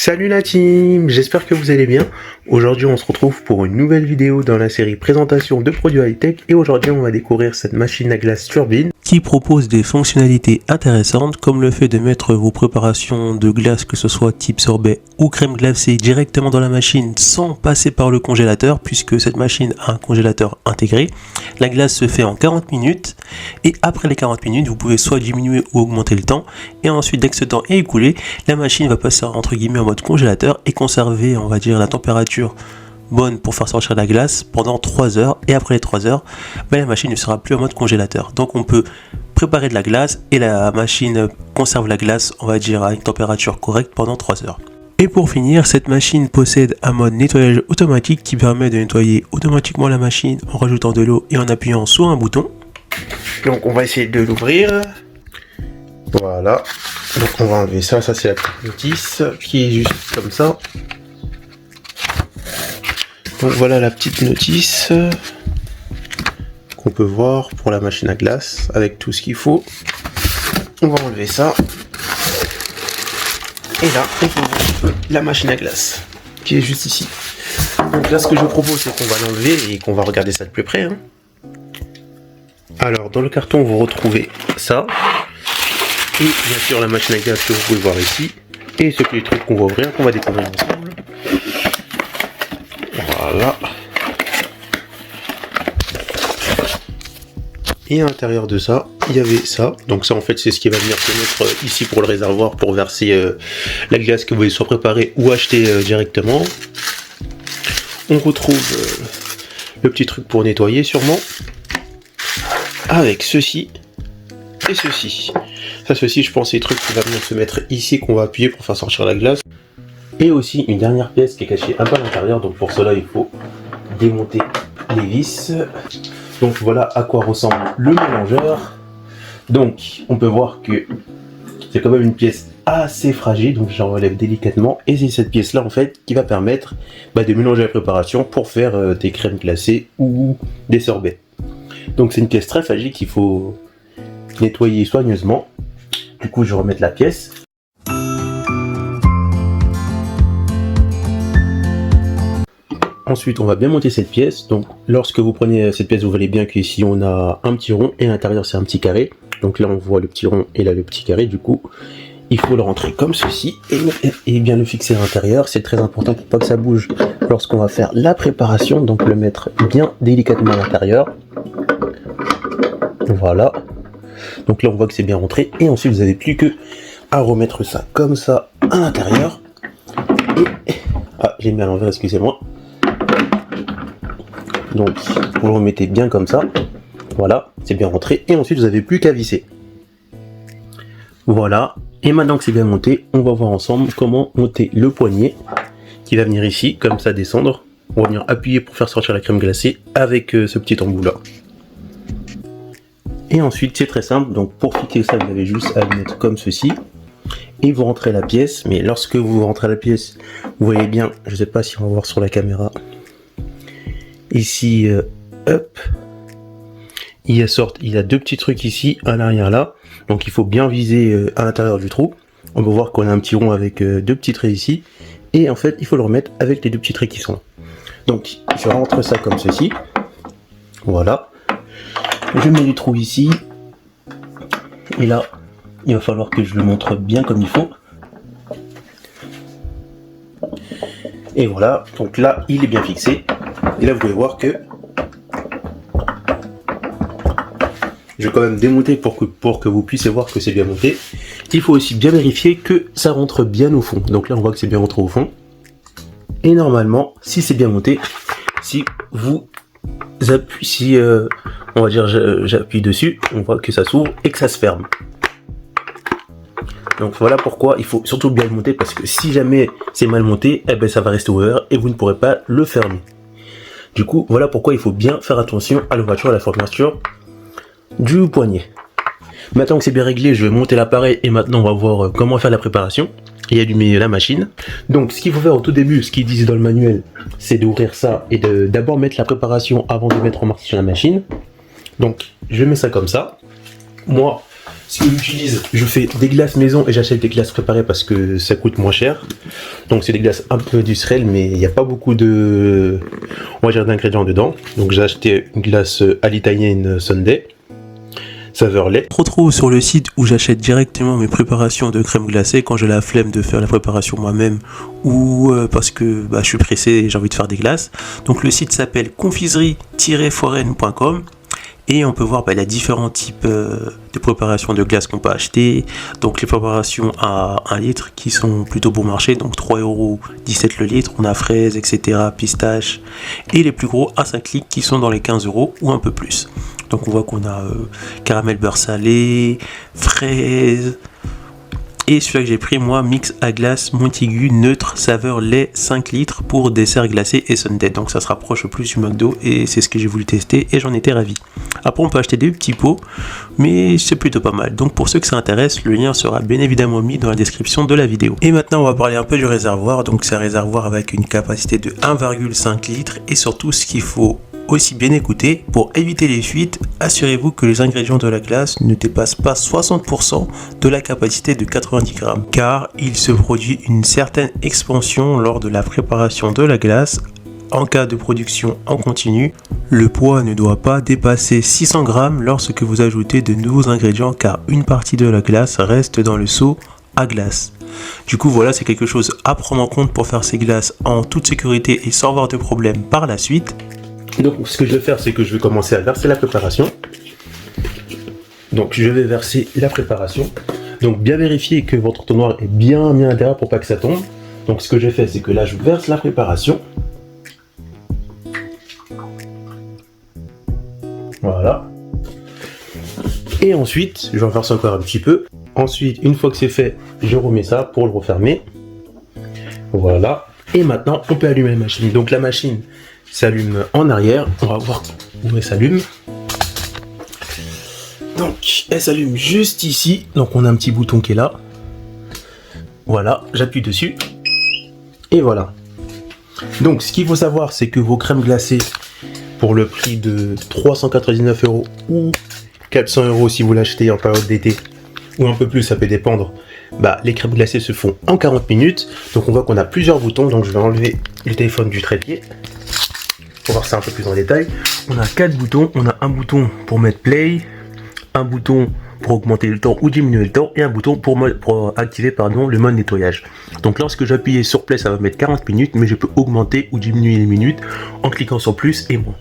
Salut la team, j'espère que vous allez bien. Aujourd'hui on se retrouve pour une nouvelle vidéo dans la série présentation de produits high-tech et aujourd'hui on va découvrir cette machine à glace turbine qui propose des fonctionnalités intéressantes comme le fait de mettre vos préparations de glace, que ce soit type sorbet ou crème glacée, directement dans la machine sans passer par le congélateur, puisque cette machine a un congélateur intégré. La glace se fait en 40 minutes et après les 40 minutes vous pouvez soit diminuer ou augmenter le temps, et ensuite dès que ce temps est écoulé, la machine va passer entre guillemets en mode congélateur et conserver, on va dire, la température bonne pour faire sortir la glace pendant 3 heures, et après les 3 heures, la machine ne sera plus en mode congélateur. Donc on peut préparer de la glace et la machine conserve la glace, on va dire, à une température correcte pendant 3 heures. Et pour finir, cette machine possède un mode nettoyage automatique qui permet de nettoyer automatiquement la machine en rajoutant de l'eau et en appuyant sur un bouton. Donc on va essayer de l'ouvrir. Voilà. Donc on va enlever ça, c'est la petite notice qui est juste comme ça. Donc voilà la petite notice qu'on peut voir pour la machine à glace avec tout ce qu'il faut. On va enlever ça. Et là, on peut voir la machine à glace qui est juste ici. Donc là, ce que je vous propose, c'est qu'on va l'enlever et qu'on va regarder ça de plus près. Alors, dans le carton, vous retrouvez ça. Et bien sûr, la machine à glace que vous pouvez voir ici. Et ce petit truc qu'on va ouvrir, qu'on va découvrir ensemble. Voilà. Et à l'intérieur de ça, il y avait ça. Donc ça, en fait, c'est ce qui va venir se mettre ici pour le réservoir, pour verser la glace que vous voulez soit préparer ou acheter directement. On retrouve le petit truc pour nettoyer sûrement. Avec ceci et ceci. Ça, ceci, je pense, c'est le truc qui va venir se mettre ici, qu'on va appuyer pour faire sortir la glace. Et aussi une dernière pièce qui est cachée un peu à l'intérieur. Donc pour cela, il faut démonter les vis. Donc voilà à quoi ressemble le mélangeur. Donc on peut voir que c'est quand même une pièce assez fragile, donc j'en relève délicatement, et c'est cette pièce là en fait qui va permettre de mélanger la préparation pour faire des crèmes glacées ou des sorbets. Donc c'est une pièce très fragile qu'il faut nettoyer soigneusement. Du coup je vais remettre la pièce. Ensuite, on va bien monter cette pièce. Donc, lorsque vous prenez cette pièce, vous voyez bien qu'ici, on a un petit rond et à l'intérieur, c'est un petit carré. Donc là, on voit le petit rond et là, le petit carré. Du coup, il faut le rentrer comme ceci et bien le fixer à l'intérieur. C'est très important pour pas que ça bouge lorsqu'on va faire la préparation. Donc, le mettre bien délicatement à l'intérieur. Voilà. Donc là, on voit que c'est bien rentré. Et ensuite, vous n'avez plus que à remettre ça comme ça à l'intérieur. Et... ah, j'ai mis à l'envers, excusez-moi. Donc vous le remettez bien comme ça, voilà, c'est bien rentré, et ensuite vous n'avez plus qu'à visser. Voilà, et maintenant que c'est bien monté, on va voir ensemble comment monter le poignet, qui va venir ici, comme ça descendre. On va venir appuyer pour faire sortir la crème glacée avec ce petit embout là. Et ensuite c'est très simple, donc pour fixer ça vous avez juste à le mettre comme ceci, et vous rentrez la pièce, mais lorsque vous rentrez la pièce, vous voyez bien, je ne sais pas si on va voir sur la caméra, ici, hop, il y a deux petits trucs ici, à l'arrière là, donc il faut bien viser à l'intérieur du trou. On peut voir qu'on a un petit rond avec deux petits traits ici, et en fait il faut le remettre avec les deux petits traits qui sont là. Donc je rentre ça comme ceci, voilà, je mets du trou ici, et là il va falloir que je le montre bien comme il faut. Et voilà, donc là il est bien fixé. Et là vous pouvez voir que je vais quand même démonter pour que vous puissiez voir que c'est bien monté. Il faut aussi bien vérifier que ça rentre bien au fond. Donc là on voit que c'est bien rentré au fond. Et normalement, si c'est bien monté, si vous appuyez, on va dire j'appuie dessus, on voit que ça s'ouvre et que ça se ferme. Donc voilà pourquoi il faut surtout bien le monter, parce que si jamais c'est mal monté, eh ben ça va rester ouvert et vous ne pourrez pas le fermer. Du coup, voilà pourquoi il faut bien faire attention à l'ouverture et à la fermeture du poignet. Maintenant que c'est bien réglé, je vais monter l'appareil et maintenant on va voir comment faire la préparation et allumer la machine. Donc ce qu'il faut faire au tout début, ce qu'ils disent dans le manuel, c'est d'ouvrir ça et d'abord mettre la préparation avant de mettre en marche sur la machine. Donc je mets ça comme ça. Moi, ce que j'utilise, je fais des glaces maison et j'achète des glaces préparées parce que ça coûte moins cher. Donc c'est des glaces un peu industrielles, mais il n'y a pas beaucoup de, on va dire, d'ingrédients dedans. Donc j'ai acheté une glace à l'italienne Sundae, saveur lait. Je retrouve sur le site où j'achète directement mes préparations de crème glacée quand j'ai la flemme de faire la préparation moi-même ou parce que je suis pressé et j'ai envie de faire des glaces. Donc le site s'appelle confiserie-foraine.com. Et on peut voir les différents types de préparations de glace qu'on peut acheter. Donc les préparations à 1 litre qui sont plutôt bon marché, donc 3,17€ le litre. On a fraises, etc., pistaches. Et les plus gros à 5 litres qui sont dans les 15€ ou un peu plus. Donc on voit qu'on a caramel beurre salé, fraises. Et celui-là que j'ai pris, moi, mix à glace Montaigu neutre saveur lait 5 litres pour dessert glacé et sundae. Donc ça se rapproche plus du McDo et c'est ce que j'ai voulu tester et j'en étais ravi. Après on peut acheter des petits pots, mais c'est plutôt pas mal. Donc pour ceux que ça intéresse, le lien sera bien évidemment mis dans la description de la vidéo. Et maintenant on va parler un peu du réservoir. Donc c'est un réservoir avec une capacité de 1,5 litres et surtout ce qu'il faut aussi bien écouter, pour éviter les fuites, assurez-vous que les ingrédients de la glace ne dépassent pas 60% de la capacité de 90 grammes, car il se produit une certaine expansion lors de la préparation de la glace. En cas de production en continu, le poids ne doit pas dépasser 600 grammes lorsque vous ajoutez de nouveaux ingrédients, car une partie de la glace reste dans le seau à glace. Du coup voilà, c'est quelque chose à prendre en compte pour faire ces glaces en toute sécurité et sans avoir de problème par la suite. Donc ce que je vais faire, c'est que je vais commencer à verser la préparation. Donc je vais verser la préparation. Donc bien vérifier que votre entonnoir est bien à l'intérieur pour pas que ça tombe. Donc ce que j'ai fait, c'est que là je verse la préparation. Voilà. Et ensuite, je verse encore un petit peu. Ensuite, une fois que c'est fait, je remets ça pour le refermer. Voilà. Et maintenant, on peut allumer la machine. Donc la machine s'allume en arrière. On va voir où elle s'allume. Donc, elle s'allume juste ici. Donc, on a un petit bouton qui est là. Voilà, j'appuie dessus. Et voilà. Donc, ce qu'il faut savoir, c'est que vos crèmes glacées, pour le prix de 399€ ou 400€ si vous l'achetez en période d'été, ou un peu plus, ça peut dépendre, les crèmes glacées se font en 40 minutes. Donc, on voit qu'on a plusieurs boutons. Donc, je vais enlever le téléphone du trépied pour voir ça un peu plus en détail. On a 4 boutons. On a un bouton pour mettre play, un bouton pour augmenter le temps ou diminuer le temps, et un bouton pour activer le mode nettoyage. Donc lorsque j'appuie sur play, ça va mettre 40 minutes, mais je peux augmenter ou diminuer les minutes en cliquant sur plus et moins.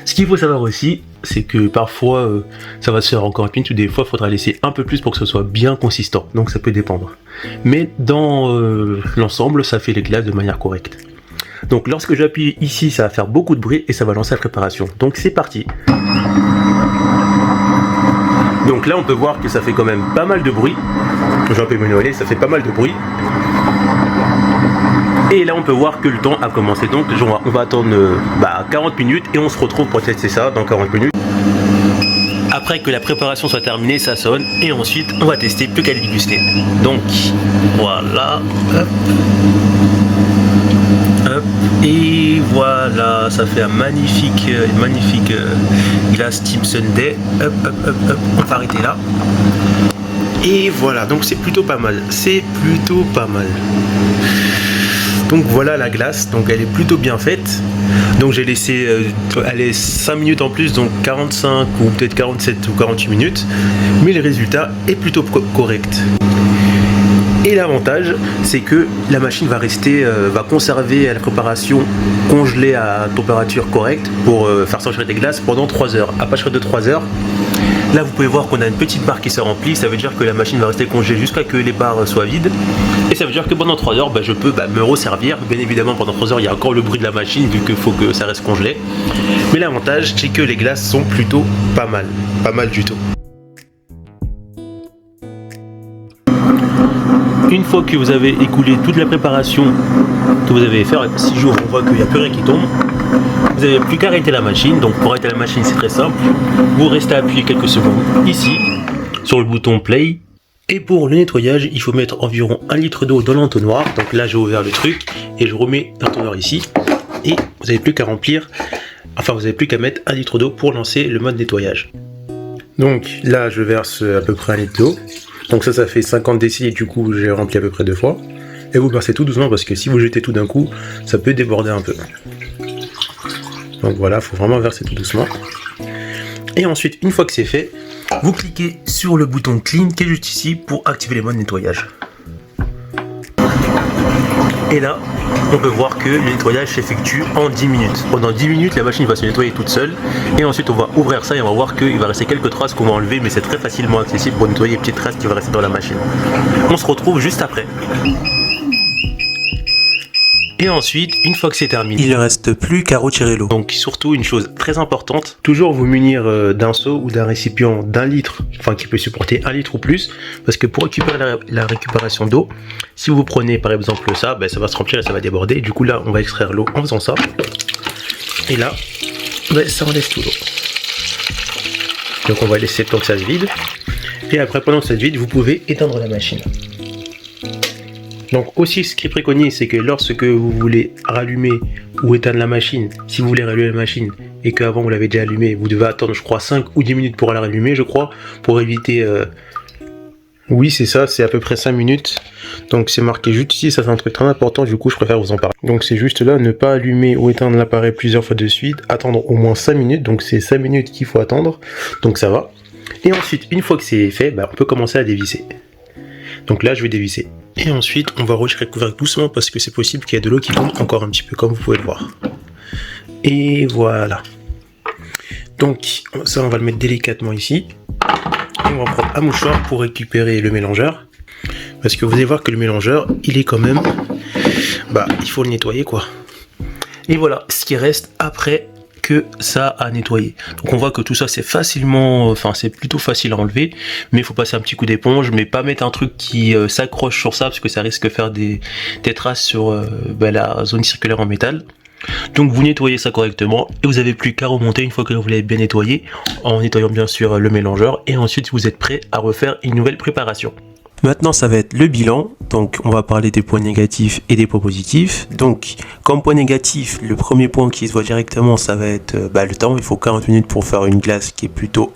Ce qu'il faut savoir aussi, c'est que parfois ça va se faire en 40 minutes, ou des fois il faudra laisser un peu plus pour que ce soit bien consistant. Donc ça peut dépendre. Mais dans l'ensemble, ça fait les glaces de manière correcte. Donc lorsque j'appuie ici, ça va faire beaucoup de bruit et ça va lancer la préparation. Donc c'est parti. Donc là on peut voir que ça fait quand même pas mal de bruit. Je vais un peu m'éloigner, ça fait pas mal de bruit. Et là on peut voir que le temps a commencé. Donc on va attendre 40 minutes et on se retrouve pour tester ça dans 40 minutes. Après que la préparation soit terminée, ça sonne et ensuite on va tester plus qu'à le déguster. Donc voilà. Hop. Hop. Et voilà, ça fait un magnifique glace type Sundae. Hop, hop, hop, hop. On va arrêter là. Et voilà, donc c'est plutôt pas mal. C'est plutôt pas mal. Donc voilà la glace, donc elle est plutôt bien faite. Donc j'ai laissé aller 5 minutes en plus, donc 45 ou peut-être 47 ou 48 minutes. Mais le résultat est plutôt correct. Et l'avantage, c'est que la machine va conserver la préparation congelée à température correcte pour faire sortir des glaces pendant 3 heures. À partir de 3 heures, là vous pouvez voir qu'on a une petite barre qui se remplit. Ça veut dire que la machine va rester congelée jusqu'à ce que les barres soient vides. Et ça veut dire que pendant 3 heures, je peux me resservir. Bien évidemment, pendant 3 heures, il y a encore le bruit de la machine vu qu'il faut que ça reste congelé. Mais l'avantage, c'est que les glaces sont plutôt pas mal du tout. Une fois que vous avez écoulé toute la préparation que vous avez fait, 6 jours, on voit qu'il n'y a plus rien qui tombe. Vous n'avez plus qu'à arrêter la machine. Donc pour arrêter la machine, c'est très simple. Vous restez appuyé quelques secondes ici sur le bouton play. Et pour le nettoyage, il faut mettre environ 1 litre d'eau dans l'entonnoir. Donc là, j'ai ouvert le truc et je remets l'entonnoir ici. Et vous n'avez plus qu'à mettre 1 litre d'eau pour lancer le mode nettoyage. Donc là, je verse à peu près 1 litre d'eau. Donc ça fait 50 décilitres, du coup j'ai rempli à peu près 2 fois. Et vous versez tout doucement parce que si vous jetez tout d'un coup, ça peut déborder un peu. Donc voilà, il faut vraiment verser tout doucement. Et ensuite, une fois que c'est fait, vous cliquez sur le bouton Clean qui est juste ici pour activer les modes nettoyage. Et là, on peut voir que le nettoyage s'effectue en 10 minutes. Pendant 10 minutes, la machine va se nettoyer toute seule. Et ensuite, on va ouvrir ça et on va voir qu'il va rester quelques traces qu'on va enlever. Mais c'est très facilement accessible pour nettoyer les petites traces qui vont rester dans la machine. On se retrouve juste après. Et ensuite, une fois que c'est terminé, il ne reste plus qu'à retirer l'eau. Donc surtout une chose très importante, toujours vous munir d'un seau ou d'un récipient d'1 litre, enfin qui peut supporter 1 litre ou plus, parce que pour récupérer la récupération d'eau, si vous prenez par exemple ça, ça va se remplir et ça va déborder. Du coup là, on va extraire l'eau en faisant ça. Et là, ça enlève tout l'eau. Donc on va laisser le temps que ça se vide. Et après, pendant que ça se vide, vous pouvez éteindre la machine. Donc aussi ce qui est préconisé, c'est que lorsque vous voulez rallumer ou éteindre la machine, si vous voulez rallumer la machine et qu'avant vous l'avez déjà allumée, vous devez attendre je crois 5 ou 10 minutes pour la rallumer je crois, pour éviter... Oui c'est ça, c'est à peu près 5 minutes, donc c'est marqué juste ici, ça c'est un truc très important, du coup je préfère vous en parler. Donc c'est juste là, ne pas allumer ou éteindre l'appareil plusieurs fois de suite, attendre au moins 5 minutes, donc c'est 5 minutes qu'il faut attendre, donc ça va. Et ensuite, une fois que c'est fait, on peut commencer à dévisser. Donc là je vais dévisser. Et ensuite, on va retirer le couvercle doucement parce que c'est possible qu'il y ait de l'eau qui tombe encore un petit peu, comme vous pouvez le voir. Et voilà. Donc, ça, on va le mettre délicatement ici. Et on va prendre un mouchoir pour récupérer le mélangeur. Parce que vous allez voir que le mélangeur, il est quand même... il faut le nettoyer, quoi. Et voilà, ce qui reste après que ça à nettoyer. Donc on voit que tout ça c'est facilement, c'est plutôt facile à enlever, mais il faut passer un petit coup d'éponge, mais pas mettre un truc qui s'accroche sur ça parce que ça risque de faire des traces sur la zone circulaire en métal. Donc vous nettoyez ça correctement et vous n'avez plus qu'à remonter une fois que vous l'avez bien nettoyé, en nettoyant bien sûr le mélangeur, et ensuite vous êtes prêt à refaire une nouvelle préparation. Maintenant, ça va être le bilan. Donc, on va parler des points négatifs et des points positifs. Donc, comme point négatif, le premier point qui se voit directement, ça va être le temps. Il faut 40 minutes pour faire une glace qui est plutôt,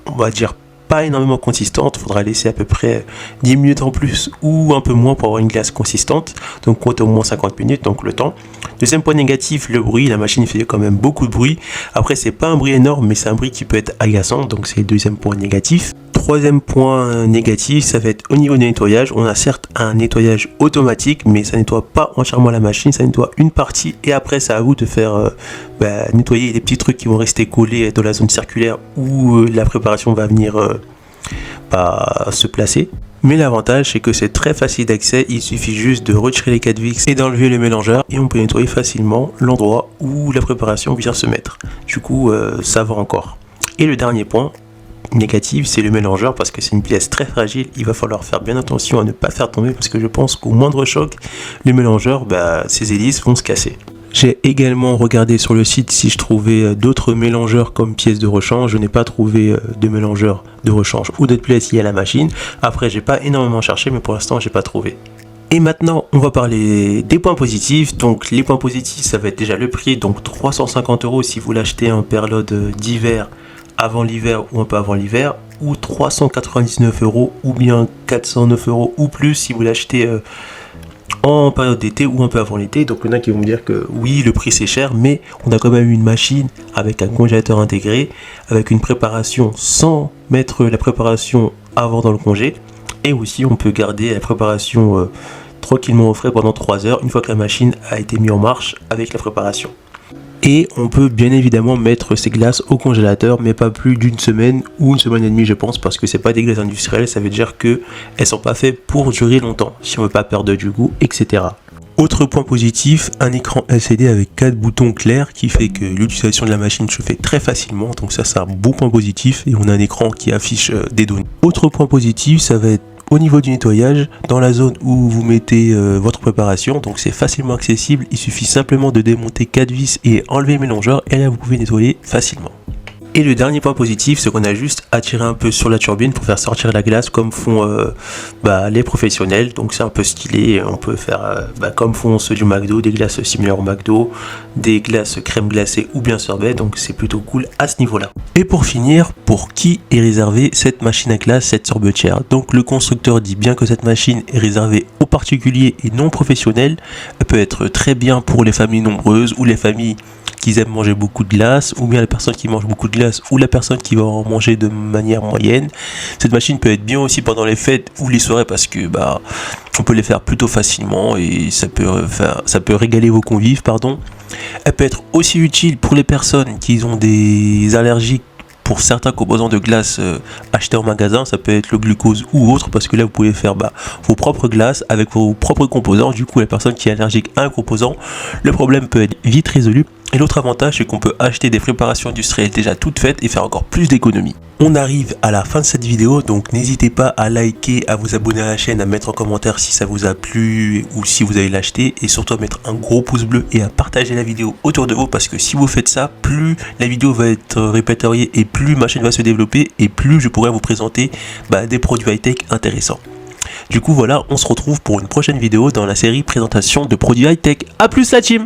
on va dire, pas énormément consistante. Il faudra laisser à peu près 10 minutes en plus ou un peu moins pour avoir une glace consistante. Donc, comptez au moins 50 minutes, donc le temps. Deuxième point négatif, le bruit. La machine fait quand même beaucoup de bruit. Après, c'est pas un bruit énorme, mais c'est un bruit qui peut être agaçant. Donc, c'est le deuxième point négatif. Troisième point négatif, ça va être au niveau du nettoyage. On a certes un nettoyage automatique, mais ça nettoie pas entièrement la machine, ça nettoie une partie et après c'est à vous de faire nettoyer les petits trucs qui vont rester collés dans la zone circulaire où la préparation va venir se placer. Mais l'avantage c'est que c'est très facile d'accès, il suffit juste de retirer les 4 vis et d'enlever le mélangeur et on peut nettoyer facilement l'endroit où la préparation vient se mettre. Du coup ça va encore. Et le dernier point négatif, c'est le mélangeur parce que c'est une pièce très fragile, il va falloir faire bien attention à ne pas faire tomber parce que je pense qu'au moindre choc, le mélangeur, ses hélices vont se casser. J'ai également regardé sur le site si je trouvais d'autres mélangeurs comme pièces de rechange. Je n'ai pas trouvé de mélangeur de rechange ou d'autres pièces liées à la machine. Après, j'ai pas énormément cherché, mais pour l'instant, j'ai pas trouvé. Et maintenant, on va parler des points positifs. Donc, les points positifs, ça va être déjà le prix. Donc, 350 € si vous l'achetez en période d'hiver, avant l'hiver ou un peu avant l'hiver, ou 399 € ou bien 409 € ou plus si vous l'achetez en période d'été ou un peu avant l'été. Donc il y en a qui vont me dire que oui, le prix c'est cher, mais on a quand même une machine avec un congélateur intégré, avec une préparation sans mettre la préparation avant dans le congé, et aussi on peut garder la préparation tranquillement au frais pendant 3 heures une fois que la machine a été mise en marche avec la préparation. Et on peut bien évidemment mettre ces glaces au congélateur, mais pas plus d'une semaine ou une semaine et demie je pense, parce que c'est pas des glaces industrielles, ça veut dire que elles sont pas faites pour durer longtemps, si on veut pas perdre du goût, etc. Autre point positif, un écran LCD avec 4 boutons clairs qui fait que l'utilisation de la machine se fait très facilement, donc ça c'est un bon point positif, et on a un écran qui affiche des données. Autre point positif, ça va être au niveau du nettoyage, dans la zone où vous mettez votre préparation, donc c'est facilement accessible, il suffit simplement de démonter 4 vis et enlever le mélangeur et là vous pouvez nettoyer facilement. Et le dernier point positif, c'est qu'on a juste à tirer un peu sur la turbine pour faire sortir la glace comme font les professionnels. Donc c'est un peu stylé, on peut faire comme font ceux du McDo, des glaces similaires au McDo, des glaces crème glacée ou bien sorbet, donc c'est plutôt cool à ce niveau-là. Et pour finir, pour qui est réservée cette machine à glace, cette sorbetière? Donc le constructeur dit bien que cette machine est réservée aux particuliers et non professionnels. Elle peut être très bien pour les familles nombreuses ou les familles qui aiment manger beaucoup de glace, ou bien la personne qui mange beaucoup de glace, ou la personne qui va en manger de manière moyenne. Cette machine peut être bien aussi pendant les fêtes ou les soirées parce que on peut les faire plutôt facilement et ça peut régaler vos convives, pardon. Elle peut être aussi utile pour les personnes qui ont des allergies pour certains composants de glace achetés en magasin. Ça peut être le glucose ou autre, parce que là vous pouvez faire vos propres glaces avec vos propres composants. Du coup la personne qui est allergique à un composant, le problème peut être vite résolu. Et l'autre avantage, c'est qu'on peut acheter des préparations industrielles déjà toutes faites et faire encore plus d'économies. On arrive à la fin de cette vidéo, donc n'hésitez pas à liker, à vous abonner à la chaîne, à mettre en commentaire si ça vous a plu ou si vous allez l'acheter, et surtout à mettre un gros pouce bleu et à partager la vidéo autour de vous, parce que si vous faites ça, plus la vidéo va être répertoriée et plus ma chaîne va se développer et plus je pourrai vous présenter des produits high-tech intéressants. Du coup voilà, on se retrouve pour une prochaine vidéo dans la série présentation de produits high-tech. A plus la team!